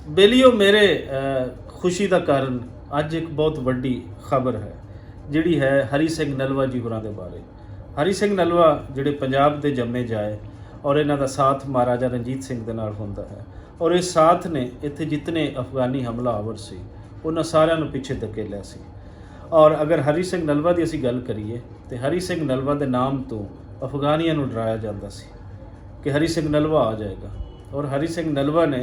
बेलियो मेरे खुशी का कारण अज एक बहुत वड्डी खबर है जिहड़ी है हरी सिंह नलवा जी होरां दे बारे। हरी सिंह नलवा जिहड़े पंजाब दे जम्मे जाए और इन्हां दा साथ महाराजा रणजीत सिंह दे नाल हुंदा है और इस साथ ने इत्थे जितने अफगानी हमलावर सी उन्हां सारिआं नूं पिछे धकेलिआ सी। और अगर हरी सिंह नलवा की असीं गल करिए तो हरी सिंह नलवा के नाम तो अफगानियों नूं डराया जाता सी कि हरी सिंह नलवा आ जाएगा। और हरी सिंह नलवा ने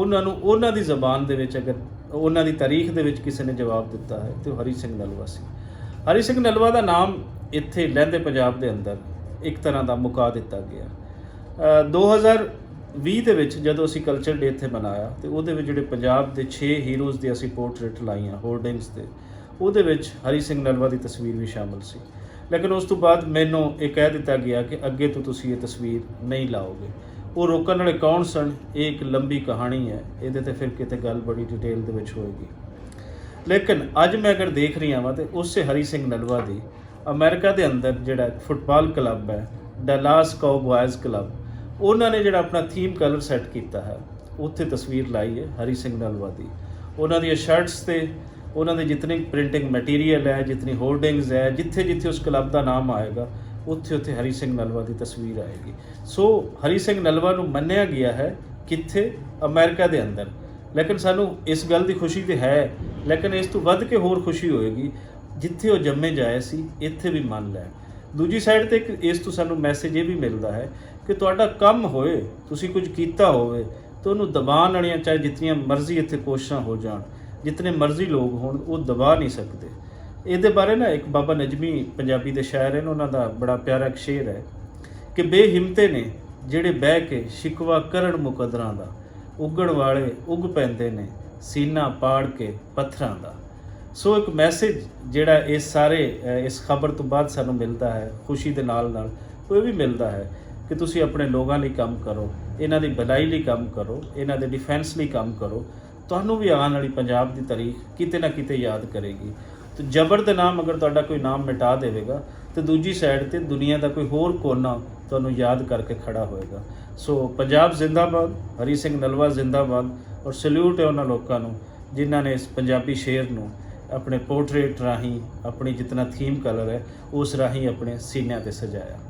उन्होंने दी ज़बान दे विच अगर उन्होंने दी तारीख दे विच किसी ने जवाब दिता है तो हरी सिंह नलवा सी। हरी सिंह नलवा का नाम इत्थे लहंदे पंजाब के अंदर एक तरह का मुका दिता गया। 2020 ਦੇ ਵਿੱਚ ਜਦੋਂ ਅਸੀਂ कल्चर डे ਇੱਥੇ ਮਨਾਇਆ ਤੇ ਉਹਦੇ ਵਿੱਚ ਜਿਹੜੇ ਪੰਜਾਬ ਦੇ 6 ਹੀਰੋਜ਼ ਦੀ ਅਸੀਂ ਪੋਰਟਰੇਟ ਲਾਈਆਂ ਹੋਰਡਿੰਗਸ ਤੇ ਉਹਦੇ ਵਿੱਚ ਹਰੀ ਸਿੰਘ ਨਲਵਾ ਦੀ ਤਸਵੀਰ ਵੀ ਸ਼ਾਮਲ ਸੀ। ਲੇਕਿਨ ਉਸ ਤੋਂ ਬਾਅਦ ਮੈਨੂੰ ਇਹ ਕਹਿ ਦਿੱਤਾ ਗਿਆ ਕਿ ਅੱਗੇ ਤੋਂ ਤੁਸੀਂ ਇਹ ਤਸਵੀਰ ਨਹੀਂ ਲਾਓਗੇ। ਉਹ ਰੋਕਣ ਵਾਲੇ ਕੌਣ ਸਨ ਇਹ ਇੱਕ ਲੰਬੀ ਕਹਾਣੀ ਹੈ, ਇਹਦੇ ਤੇ ਫਿਰ ਕਿਤੇ ਗੱਲ ਬੜੀ ਡਿਟੇਲ ਦੇ ਵਿੱਚ ਹੋਏਗੀ। ਲੇਕਿਨ ਅੱਜ ਮੈਂ ਅਗਰ ਦੇਖ ਰਹੀ ਹਾਂ ਤੇ ਉਸੇ ਹਰੀ ਸਿੰਘ ਨਲਵਾ ਦੀ ਅਮਰੀਕਾ ਦੇ ਅੰਦਰ ਜਿਹੜਾ ਫੁੱਟਬਾਲ ਕਲੱਬ ਹੈ ਡਲਾਸ ਕਾਊਬॉयਜ਼ ਕਲੱਬ उन्होंने जो अपना थीम कलर सैट किया है उत्थे तस्वीर लाई है हरी सिंह नलवा की। उन्होंने शर्ट्स से उन्होंने जितनी प्रिंटिंग मटीरियल है जितनी होर्डिंग्स है जिथे जिथे उस क्लब का नाम आएगा उत्थे उत्थे हरी सिंह नलवा की तस्वीर आएगी। सो हरी सिंह नलवा नूं मन्निया गया है कित्थे अमेरिका के अंदर। लेकिन सानू इस गल की खुशी तो है लेकिन इस तो वध के होर खुशी होएगी जिथे वो जम्मे जाए सी इत्थे भी मन लैण। दूजी साइड ते इस तो सानू मैसेज ये भी मिलता है कि तुहाडा काम होए तुसी कुछ कीता होवे तो उन्होंने दबाण वालियां चाहे जितनियां मर्जी इत्थे कोशिशां हो जाण जितने मर्जी लोग होण वो दबा नहीं सकते। इहदे बारे ना एक बाबा नजमी पंजाबी दे शायर हैं उन्हां दा बड़ा प्यारा एक शेर है कि बेहिम्मते ने जिहड़े बह के शिकवा करन मुकदरां दा उगड़ वाले उग पैंदे ने सीना पाड़ के पत्थरां दा। सो एक मैसेज जिहड़ा इस सारे इस खबर तो बाद सानू मिलता है खुशी दे नाल वो भी मिलता है कि तुसी अपने लोगों लिए काम करो, इन्हां दी भलाई लिए काम करो, इन्हां दे डिफेंस लिए काम करो। तुहानू भी आने वाली पंजाब की तारीख किते ना किते याद करेगी। तो जबर दे नाम अगर तुहाडा कोई नाम मिटा देवेगा तो दूजी साइड ते दुनिया का कोई होर कोना तुहानू याद करके खड़ा होएगा। सो पंजाब जिंदाबाद, हरी सिंह नलवा जिंदाबाद और सल्यूट है उन्हां लोकां नू जिन्हां ने इस पंजाबी शेर नू अपने पोर्ट्रेट राही अपनी जितना थीम कलर है उस राही अपने सीनिਆਂ ते सजाया।